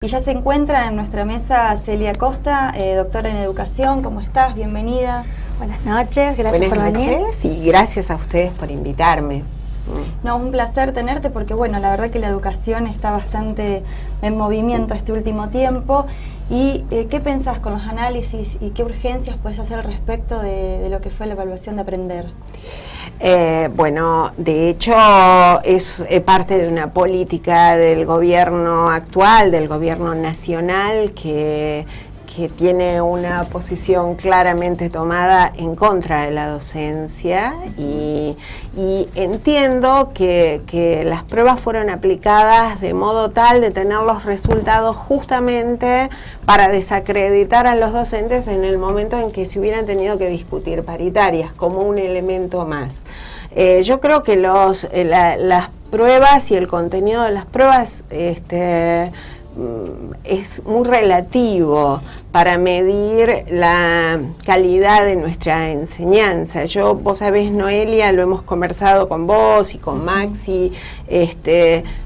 Y ya se encuentra en nuestra mesa Celia Costa, doctora en educación. ¿Cómo estás? Bienvenida. Buenas noches, gracias por venir. Buenas noches y gracias a ustedes por invitarme. No, un placer tenerte porque, bueno, la verdad que la educación está bastante en movimiento este último tiempo. ¿Y qué pensás con los análisis y qué urgencias puedes hacer al respecto de lo que fue la evaluación de aprender? Bueno, de hecho es parte de una política del gobierno actual, del gobierno nacional, que tiene una posición claramente tomada en contra de la docencia y entiendo que las pruebas fueron aplicadas de modo tal de tener los resultados justamente para desacreditar a los docentes en el momento en que se hubieran tenido que discutir paritarias como un elemento más. Yo creo que las pruebas y el contenido de las pruebas es muy relativo para medir la calidad de nuestra enseñanza. Vos sabés, Noelia, lo hemos conversado con vos y con Maxi,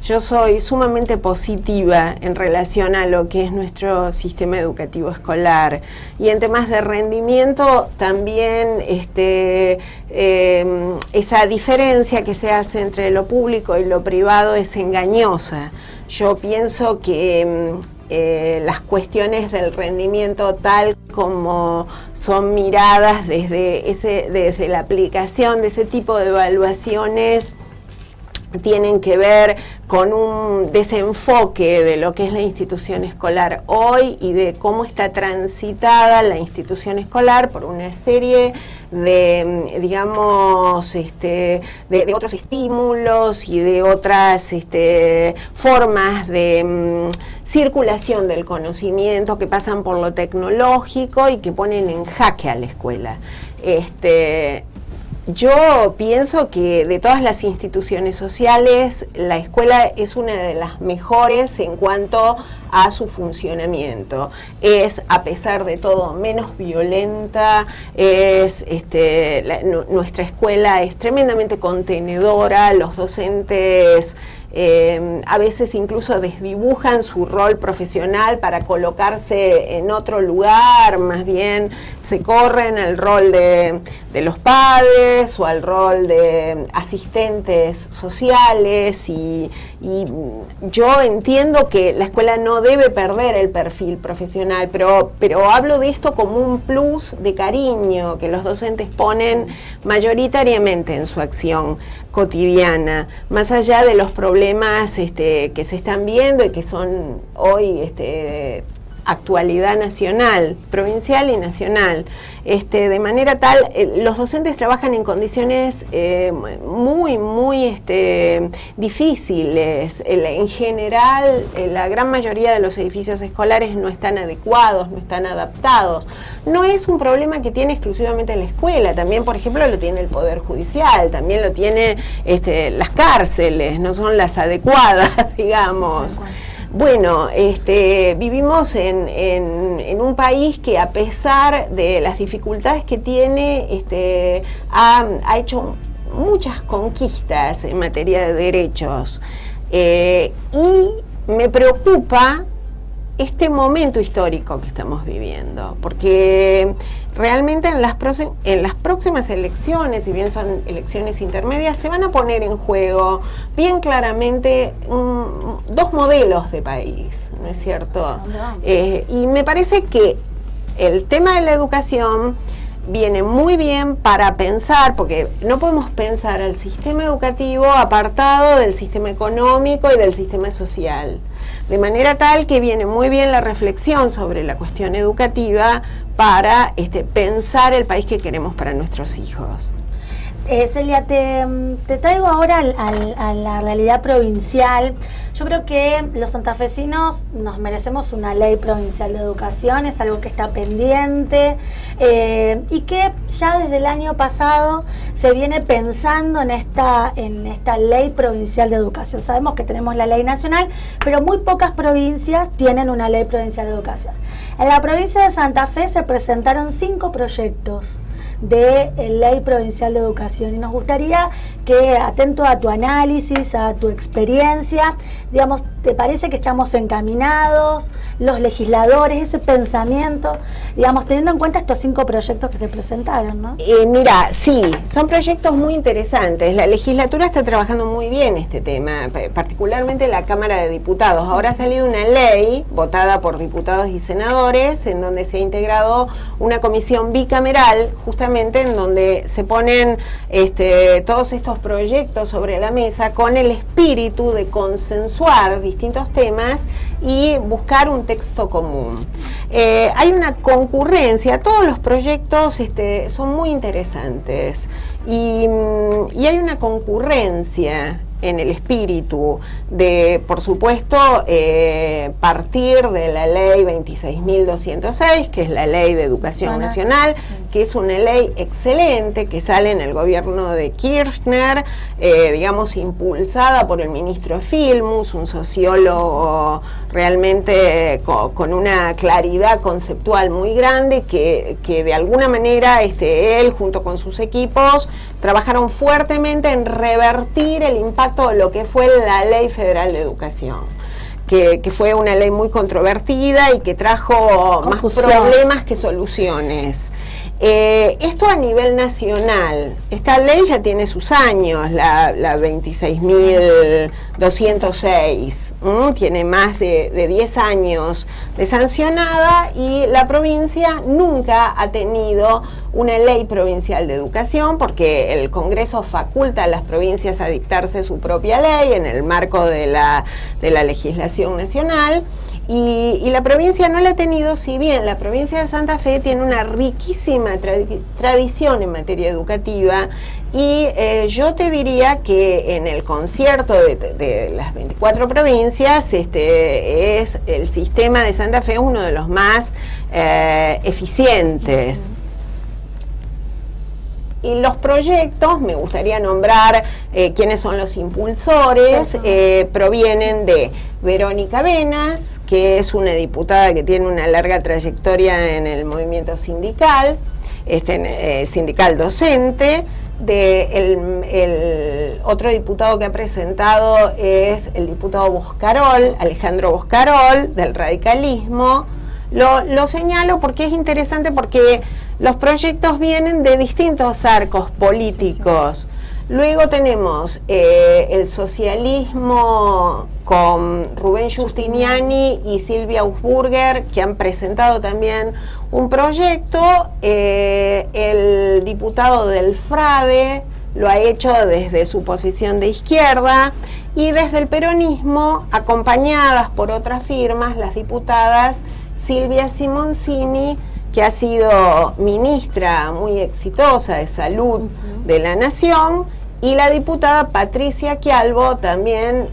yo soy sumamente positiva en relación a lo que es nuestro sistema educativo escolar, y en temas de rendimiento también esa diferencia que se hace entre lo público y lo privado es engañosa. Yo pienso que las cuestiones del rendimiento tal como son miradas desde la aplicación de ese tipo de evaluaciones tienen que ver con un desenfoque de lo que es la institución escolar hoy y de cómo está transitada la institución escolar por una serie de, digamos, de otros estímulos y de otras formas de circulación del conocimiento que pasan por lo tecnológico y que ponen en jaque a la escuela. Yo pienso que de todas las instituciones sociales, la escuela es una de las mejores en cuanto a su funcionamiento. Es, a pesar de todo, menos violenta, nuestra escuela es tremendamente contenedora, los docentes a veces incluso desdibujan su rol profesional para colocarse en otro lugar, más bien se corren al rol de los padres o al rol de asistentes sociales y yo entiendo que la escuela no debe perder el perfil profesional, pero hablo de esto como un plus de cariño que los docentes ponen mayoritariamente en su acción cotidiana, más allá de los problemas que se están viendo y que son hoy actualidad nacional, provincial y nacional. De manera tal, los docentes trabajan en condiciones muy difíciles. En general, la gran mayoría de los edificios escolares no están adecuados, no están adaptados. No es un problema que tiene exclusivamente la escuela, también, por ejemplo, lo tiene el Poder Judicial, también lo tiene las cárceles, no son las adecuadas, digamos. Bueno, vivimos en un país que, a pesar de las dificultades que tiene, ha hecho muchas conquistas en materia de derechos. Y me preocupa este momento histórico que estamos viviendo, porque realmente en las próximas elecciones, si bien son elecciones intermedias, se van a poner en juego bien claramente dos modelos de país, ¿no es cierto? Y me parece que el tema de la educación viene muy bien para pensar, porque no podemos pensar al sistema educativo apartado del sistema económico y del sistema social. De manera tal que viene muy bien la reflexión sobre la cuestión educativa para pensar el país que queremos para nuestros hijos. Celia, te traigo ahora a la realidad provincial. Yo creo que los santafesinos nos merecemos una ley provincial de educación, es algo que está pendiente y que ya desde el año pasado se viene pensando en esta ley provincial de educación. Sabemos que tenemos la ley nacional, pero muy pocas provincias tienen una ley provincial de educación. En la provincia de Santa Fe se presentaron 5 proyectos de Ley Provincial de Educación. Y nos gustaría que, atento a tu análisis, a tu experiencia, digamos, ¿te parece que estamos encaminados, los legisladores, ese pensamiento, digamos, teniendo en cuenta estos 5 proyectos que se presentaron, ¿no? Mira, sí, son proyectos muy interesantes. La legislatura está trabajando muy bien este tema, particularmente la Cámara de Diputados. Ahora ha salido una ley votada por diputados y senadores en donde se ha integrado una comisión bicameral, justamente en donde se ponen todos estos proyectos sobre la mesa con el espíritu de consensuar distintos temas y buscar un texto común. Hay una concurrencia, todos los proyectos son muy interesantes y hay una concurrencia en el espíritu de, por supuesto, partir de la ley 26.206, que es la ley de educación nacional, que es una ley excelente, que sale en el gobierno de Kirchner, digamos, impulsada por el ministro Filmus, un sociólogo realmente con una claridad conceptual muy grande, que de alguna manera él, junto con sus equipos, trabajaron fuertemente en revertir el impacto de lo que fue la Ley Federal de Educación, que fue una ley muy controvertida y que trajo más problemas que soluciones. Esto a nivel nacional, esta ley ya tiene sus años, la 26.206, tiene más de 10 años de sancionada, y la provincia nunca ha tenido una ley provincial de educación, porque el Congreso faculta a las provincias a dictarse su propia ley en el marco de la legislación nacional. Y la provincia no la ha tenido, si bien la provincia de Santa Fe tiene una riquísima tradición en materia educativa, y yo te diría que en el concierto de las 24 provincias, es el sistema de Santa Fe uno de los más eficientes. Y los proyectos, me gustaría nombrar quiénes son los impulsores, provienen de Verónica Venas, que es una diputada que tiene una larga trayectoria en el movimiento sindical, sindical docente. El otro diputado que ha presentado es el diputado Boscarol, Alejandro Boscarol, del radicalismo. Lo señalo porque es interesante, porque los proyectos vienen de distintos arcos políticos. Luego tenemos el socialismo con Rubén Giustiniani y Silvia Ausburger, que han presentado también un proyecto. El diputado del FRADE lo ha hecho desde su posición de izquierda, y desde el peronismo, acompañadas por otras firmas, las diputadas Silvia Simoncini, que ha sido ministra muy exitosa de Salud de la Nación, y la diputada Patricia Quialbo, también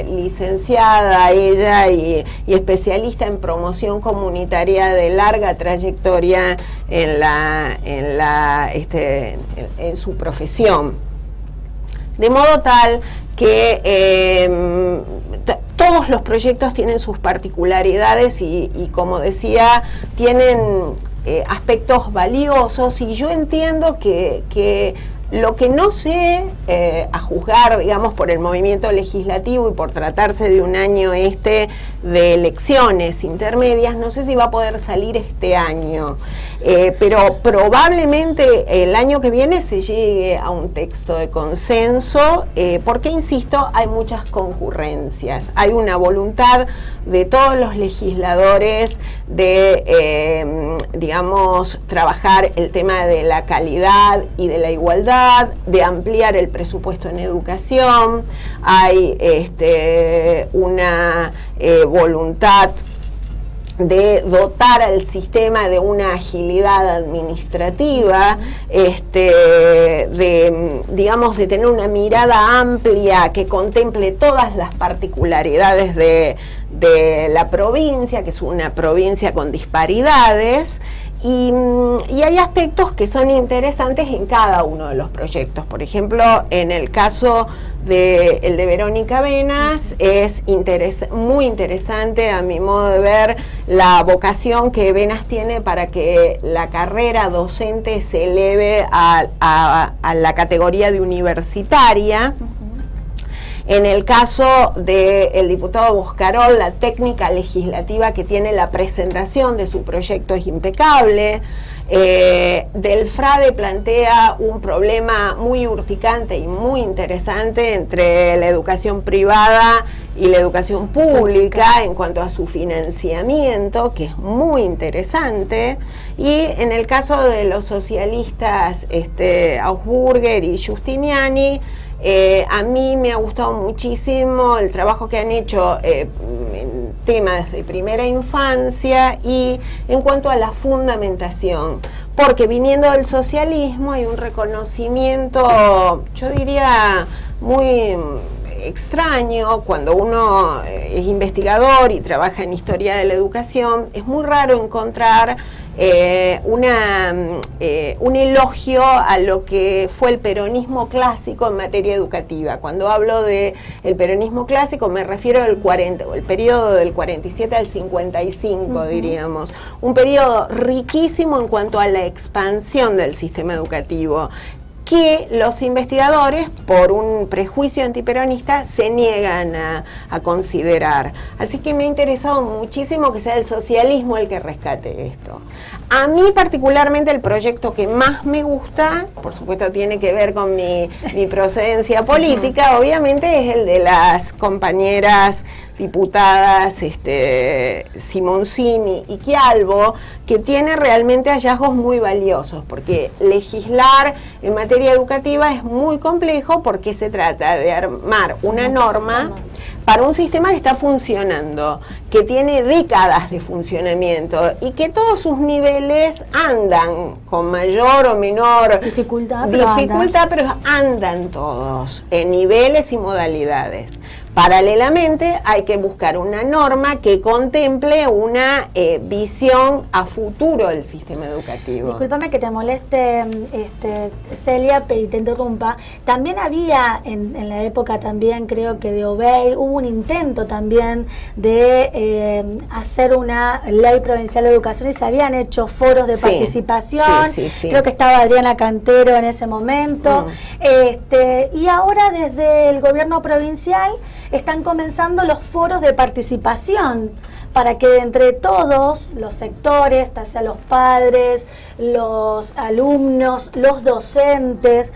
licenciada ella y especialista en promoción comunitaria de larga trayectoria en su profesión. De modo tal que todos los proyectos tienen sus particularidades y como decía, tienen aspectos valiosos, y yo entiendo que lo que no sé, a juzgar, digamos, por el movimiento legislativo y por tratarse de un año de elecciones intermedias, no sé si va a poder salir este año, pero probablemente el año que viene se llegue a un texto de consenso, porque, insisto, hay muchas concurrencias, hay una voluntad de todos los legisladores de, digamos, trabajar el tema de la calidad y de la igualdad, de ampliar el presupuesto en educación. Hay una voluntad de dotar al sistema de una agilidad administrativa, digamos, de tener una mirada amplia que contemple todas las particularidades de la provincia, que es una provincia con disparidades. y hay aspectos que son interesantes en cada uno de los proyectos. Por ejemplo, en el caso el de Verónica Venas, es muy interesante, a mi modo de ver, la vocación que Venas tiene para que la carrera docente se eleve a la categoría de universitaria. En el caso del diputado Boscarol, la técnica legislativa que tiene la presentación de su proyecto es impecable. Del Frade plantea un problema muy urticante y muy interesante entre la educación privada y la educación pública en cuanto a su financiamiento, que es muy interesante. Y en el caso de los socialistas Augsburger y Giustiniani, a mí me ha gustado muchísimo el trabajo que han hecho en temas de primera infancia y en cuanto a la fundamentación, porque viniendo del socialismo hay un reconocimiento, yo diría, muy extraño. Cuando uno es investigador y trabaja en historia de la educación, es muy raro encontrar un elogio a lo que fue el peronismo clásico en materia educativa. Cuando hablo de el peronismo clásico me refiero al el periodo del 47 al 55, diríamos. Un periodo riquísimo en cuanto a la expansión del sistema educativo, que los investigadores, por un prejuicio antiperonista, se niegan a considerar. Así que me ha interesado muchísimo que sea el socialismo el que rescate esto. A mí particularmente el proyecto que más me gusta, por supuesto tiene que ver con mi procedencia política, obviamente es el de las compañeras diputadas Simoncini y Chialvo, que tiene realmente hallazgos muy valiosos, porque legislar en materia educativa es muy complejo, porque se trata de armar una norma para un sistema que está funcionando, que tiene décadas de funcionamiento y que todos sus niveles andan con mayor o menor dificultad, pero andan todos en niveles y modalidades. Paralelamente hay que buscar una norma que contemple una visión a futuro del sistema educativo. Discúlpame que te moleste, Celia, y te interrumpa. También había, en la época también creo que de Obey, hubo un intento también de hacer una ley provincial de educación y se habían hecho foros de participación. Sí. Creo que estaba Adriana Cantero en ese momento. Y ahora desde el gobierno provincial están comenzando los foros de participación para que entre todos los sectores, ya sea los padres, los alumnos, los docentes,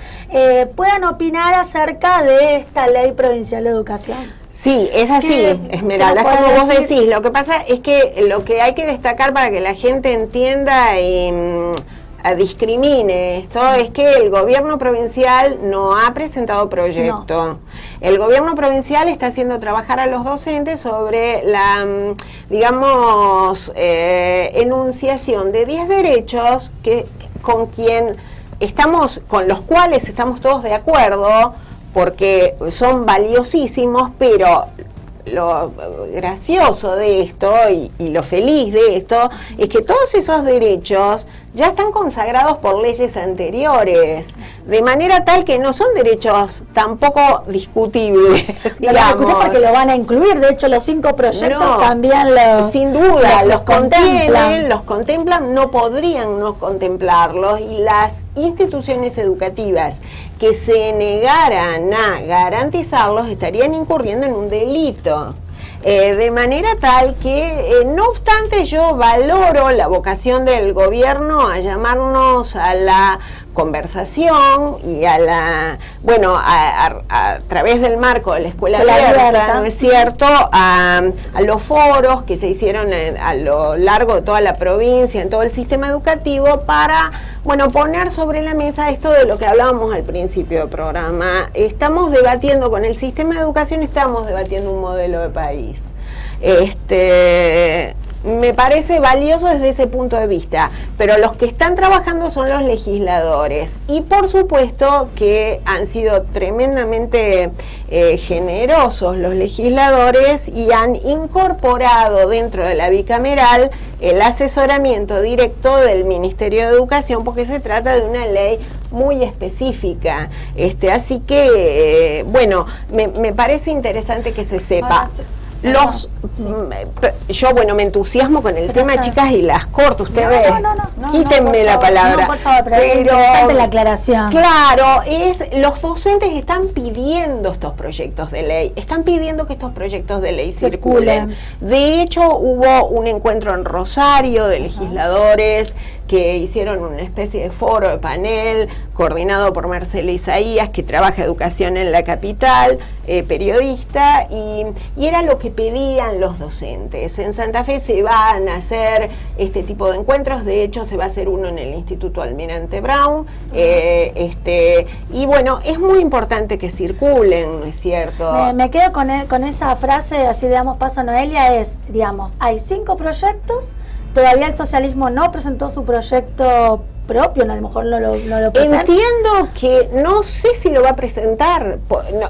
puedan opinar acerca de esta ley provincial de educación. Sí, es así, Esmeralda, como vos decís. Lo que pasa es que lo que hay que destacar para que la gente entienda y discrimine esto es que el gobierno provincial no ha presentado proyecto. No. El gobierno provincial está haciendo trabajar a los docentes sobre la, digamos, enunciación de 10 derechos con los cuales estamos todos de acuerdo, porque son valiosísimos, pero lo gracioso de esto y lo feliz de esto es que todos esos derechos ya están consagrados por leyes anteriores, de manera tal que no son derechos tampoco discutibles. Digamos, porque lo van a incluir, de hecho los 5 proyectos también sin duda los contemplan, no podrían no contemplarlos, y las instituciones educativas que se negaran a garantizarlos estarían incurriendo en un delito. De manera tal que, no obstante, yo valoro la vocación del gobierno a llamarnos a la conversación y a la, a través del marco de la escuela abierta, ¿no es cierto?, a los foros que se hicieron a lo largo de toda la provincia, en todo el sistema educativo, para, poner sobre la mesa esto de lo que hablábamos al principio del programa. Estamos debatiendo con el sistema de educación, estamos debatiendo un modelo de país. me parece valioso desde ese punto de vista, pero los que están trabajando son los legisladores y por supuesto que han sido tremendamente generosos los legisladores y han incorporado dentro de la bicameral el asesoramiento directo del Ministerio de Educación, porque se trata de una ley muy específica, así que bueno, me parece interesante que se sepa. Yo me entusiasmo con el tema, chicas, y las corto. Ustedes quítenme la palabra. No, por favor, pero interesante la aclaración. Claro, los docentes están pidiendo estos proyectos de ley, están pidiendo que estos proyectos de ley circulen. De hecho, hubo un encuentro en Rosario de legisladores que hicieron una especie de foro, de panel, coordinado por Marcela Isaías, que trabaja educación en la capital, periodista, y era lo que pedían los docentes. En Santa Fe se van a hacer este tipo de encuentros, de hecho se va a hacer uno en el Instituto Almirante Brown, y bueno, es muy importante que circulen, ¿no es cierto? Me quedo con esa frase, así damos paso a Noelia, hay 5 proyectos. Todavía el socialismo no presentó su proyecto propio, a lo mejor no lo presenta. Entiendo que, no sé si lo va a presentar,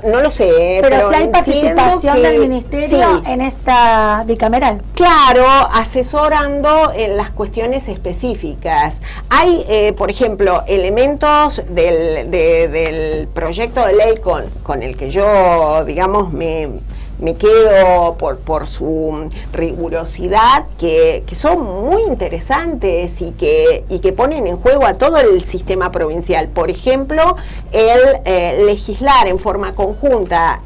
no lo sé. Pero si hay participación del ministerio en esta bicameral. Claro, asesorando en las cuestiones específicas. Hay, por ejemplo, elementos del proyecto de ley con el que yo, digamos, me quedo por su rigurosidad, que son muy interesantes y que ponen en juego a todo el sistema provincial. Por ejemplo, el legislar en forma conjunta,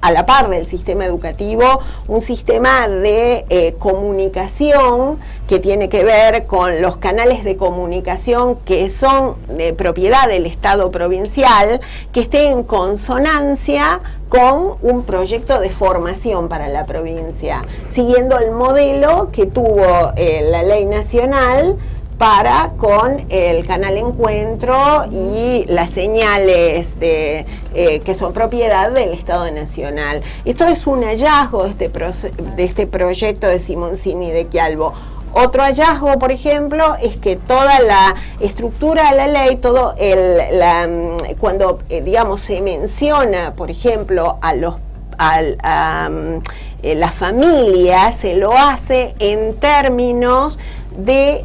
a la par del sistema educativo, un sistema de comunicación que tiene que ver con los canales de comunicación que son de propiedad del Estado provincial, que esté en consonancia con un proyecto de formación para la provincia, siguiendo el modelo que tuvo la ley nacional con el canal Encuentro y las señales que son propiedad del Estado Nacional. Esto es un hallazgo de este proyecto de Simoncini de Quialbo. Otro hallazgo, por ejemplo, es que toda la estructura de la ley, cuando digamos se menciona, por ejemplo, a la familia, se lo hace en términos de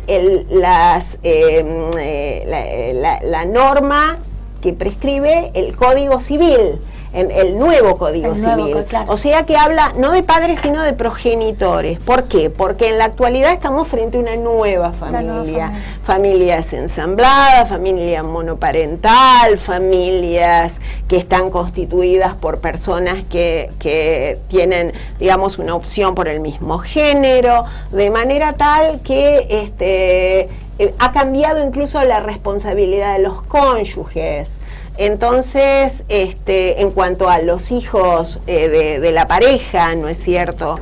la norma que prescribe el Código Civil, el nuevo Código Civil. Claro. O sea que habla no de padres, sino de progenitores. ¿Por qué? Porque en la actualidad estamos frente a una nueva familia. Familias ensambladas, familia monoparental, familias que están constituidas por personas que tienen, digamos, una opción por el mismo género, de manera tal que ha cambiado incluso la responsabilidad de los cónyuges. Entonces, en cuanto a los hijos de la pareja, ¿no es cierto?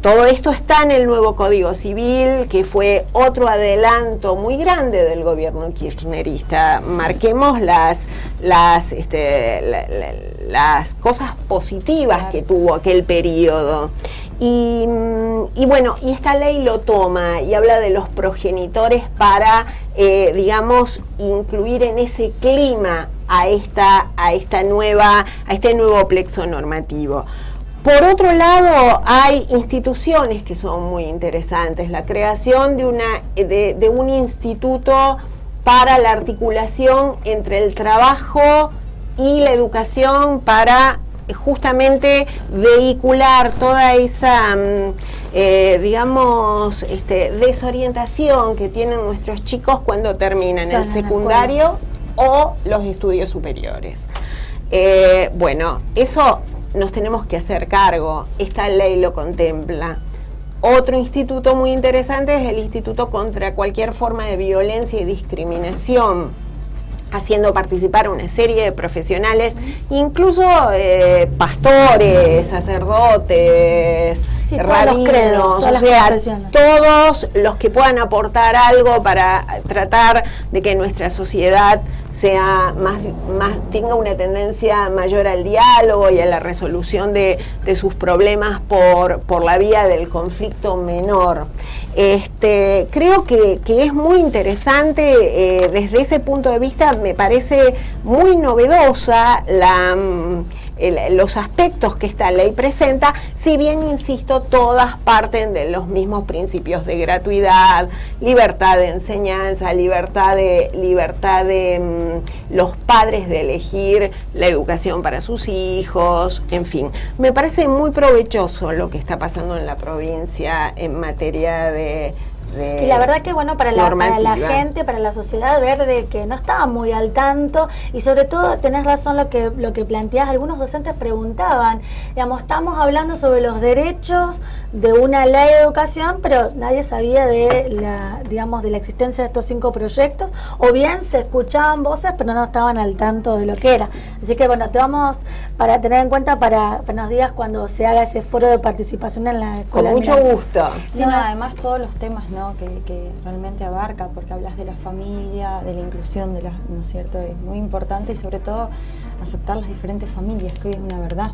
Todo esto está en el nuevo Código Civil, que fue otro adelanto muy grande del gobierno kirchnerista. Marquemos las cosas positivas que tuvo aquel periodo. Y bueno, y esta ley lo toma y habla de los progenitores para, digamos, incluir en ese clima a este nuevo plexo normativo. Por otro lado, hay instituciones que son muy interesantes. La creación de un instituto para la articulación entre el trabajo y la educación, para justamente vehicular toda esa, digamos, desorientación que tienen nuestros chicos cuando terminan el secundario o los estudios superiores. Bueno, eso nos tenemos que hacer cargo, esta ley lo contempla. Otro instituto muy interesante es el Instituto contra cualquier forma de violencia y discriminación, haciendo participar a una serie de profesionales, incluso pastores, sacerdotes, Sí, todos los credos, o sea, todos los que puedan aportar algo para tratar de que nuestra sociedad sea más tenga una tendencia mayor al diálogo y a la resolución de sus problemas por la vía del conflicto menor. Creo que es muy interesante desde ese punto de vista. Me parece muy novedosa los aspectos que esta ley presenta, si bien, insisto, todas parten de los mismos principios de gratuidad, libertad de enseñanza, libertad de los padres de elegir la educación para sus hijos, en fin. Me parece muy provechoso lo que está pasando en la provincia en materia de y la verdad que bueno para la gente, para la sociedad, ver de que no estaba muy al tanto, y sobre todo tenés razón lo que planteás. Algunos docentes preguntaban, digamos, estamos hablando sobre los derechos de una ley de educación, pero nadie sabía de la existencia de estos 5 proyectos, o bien se escuchaban voces pero no estaban al tanto de lo que era. Así que bueno, te vamos para tener en cuenta para nos digas cuando se haga ese foro de participación en la escuela. Con mucho gusto. Sí, no, además todos los temas, ¿no?, que realmente abarca, porque hablas de la familia, de la inclusión, ¿no es cierto? Es muy importante, y sobre todo aceptar las diferentes familias, que hoy es una verdad.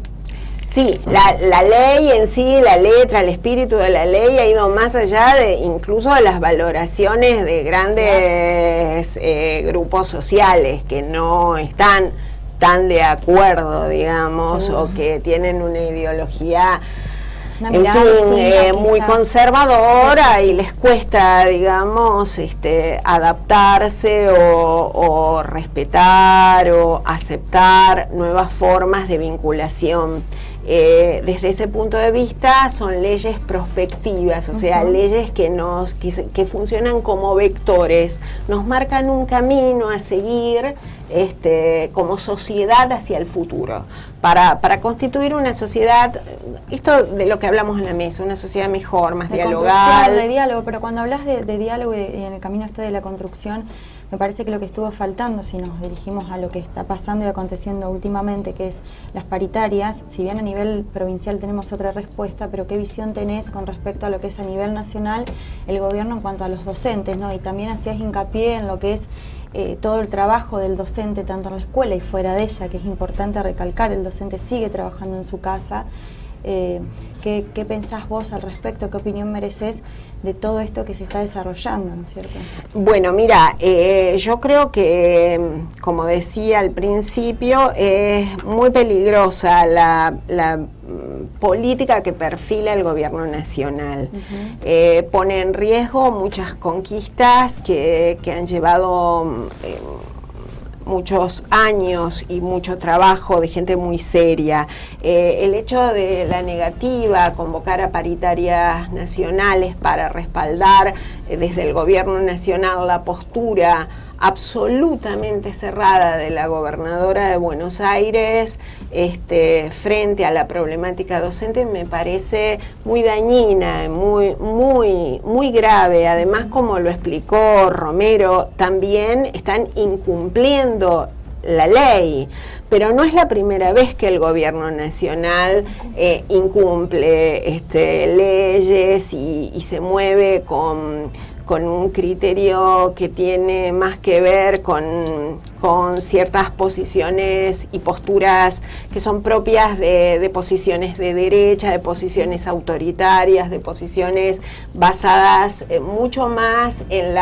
Sí, la ley en sí, la letra, el espíritu de la ley ha ido más allá de incluso de las valoraciones de grandes grupos sociales que no están tan de acuerdo, digamos, o que tienen una ideología muy conservadora, y les cuesta, digamos, adaptarse o respetar o aceptar nuevas formas de vinculación. Desde ese punto de vista son leyes prospectivas, o sea, leyes que funcionan como vectores, nos marcan un camino a seguir como sociedad hacia el futuro, para constituir una sociedad, esto de lo que hablamos en la mesa, una sociedad mejor, más dialogal. De diálogo, pero cuando hablas de diálogo y en el camino de la construcción, me parece que lo que estuvo faltando, si nos dirigimos a lo que está pasando y aconteciendo últimamente, que es las paritarias, si bien a nivel provincial tenemos otra respuesta, pero ¿qué visión tenés con respecto a lo que es a nivel nacional el gobierno en cuanto a los docentes, ¿no? Y también hacías hincapié en lo que es todo el trabajo del docente, tanto en la escuela y fuera de ella, que es importante recalcar, el docente sigue trabajando en su casa. ¿Qué pensás vos al respecto? ¿Qué opinión mereces de todo esto que se está desarrollando, ¿no es cierto? Bueno, mira, yo creo que, como decía al principio, es muy peligrosa la política que perfila el gobierno nacional. Pone en riesgo muchas conquistas que han llevado muchos años y mucho trabajo de gente muy seria. El hecho de la negativa a convocar a paritarias nacionales para respaldar desde el gobierno nacional la postura absolutamente cerrada de la gobernadora de Buenos Aires frente a la problemática docente me parece muy dañina, muy grave. Además, como lo explicó Romero, también están incumpliendo la ley, pero no es la primera vez que el gobierno nacional incumple leyes y se mueve con un criterio que tiene más que ver con ciertas posiciones y posturas que son propias de posiciones de derecha, de posiciones autoritarias, de posiciones basadas mucho más en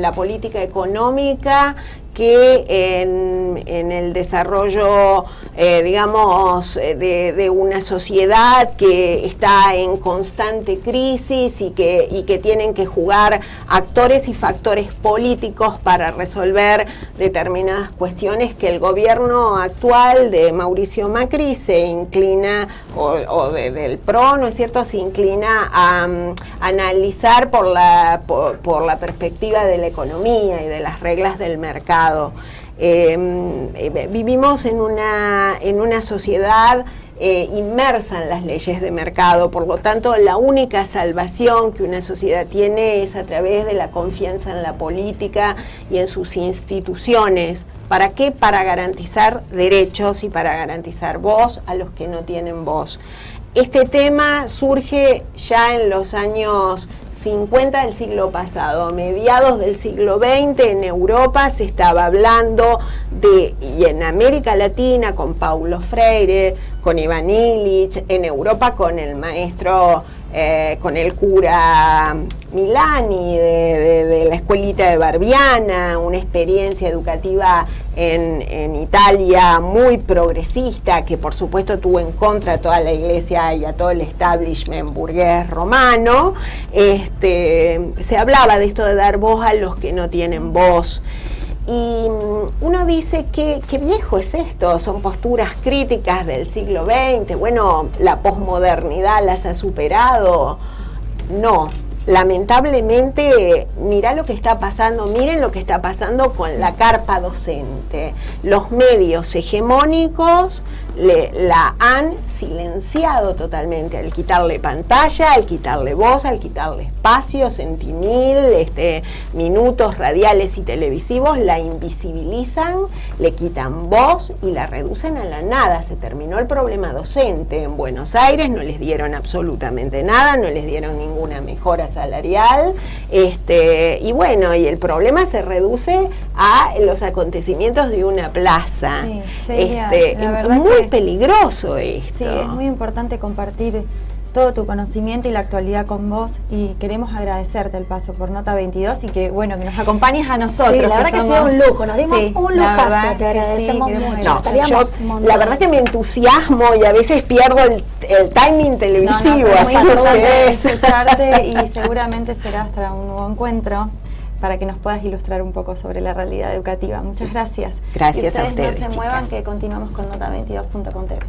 la política económica que en el desarrollo, de una sociedad que está en constante crisis y que tienen que jugar actores y factores políticos para resolver determinadas cuestiones que el gobierno actual de Mauricio Macri se inclina, del PRO, ¿no es cierto?, se inclina a analizar por la perspectiva de la economía y de las reglas del mercado. Vivimos en una sociedad inmersa en las leyes de mercado, por lo tanto la única salvación que una sociedad tiene es a través de la confianza en la política y en sus instituciones. ¿Para qué? Para garantizar derechos y para garantizar voz a los que no tienen voz. Este tema surge ya en los años 50 del siglo pasado. A mediados del siglo XX en Europa se estaba hablando y en América Latina con Paulo Freire, con Ivan Illich, en Europa con el maestro, con el cura Milani de la escuelita de Barbiana, una experiencia educativa en Italia muy progresista, que por supuesto tuvo en contra a toda la iglesia y a todo el establishment burgués romano. Se hablaba de esto de dar voz a los que no tienen voz. Y uno dice que qué viejo es esto, son posturas críticas del siglo XX, bueno, la posmodernidad las ha superado. No, lamentablemente, mirá lo que está pasando, miren lo que está pasando con la carpa docente. Los medios hegemónicos la han silenciado totalmente, al quitarle pantalla, al quitarle voz, al quitarle espacio, centimil, minutos radiales y televisivos, la invisibilizan, le quitan voz y la reducen a la nada. Se terminó el problema docente en Buenos Aires, no les dieron absolutamente nada, no les dieron ninguna mejora salarial, y bueno, y el problema se reduce a los acontecimientos de una plaza. Sí, es muy peligroso esto. Sí, es muy importante compartir todo tu conocimiento y la actualidad con vos, y queremos agradecerte el paso por Nota 22 y que bueno, que nos acompañes a nosotros. Sí, la verdad que ha sido un lujo, nos dimos un lujazo, te agradecemos mucho. La verdad que me entusiasmo y a veces pierdo el timing televisivo, así que escucharte y seguramente será hasta un nuevo encuentro para que nos puedas ilustrar un poco sobre la realidad educativa. Muchas gracias. Gracias a ustedes, no se chicas. muevan, que continuamos con Nota22.com TV.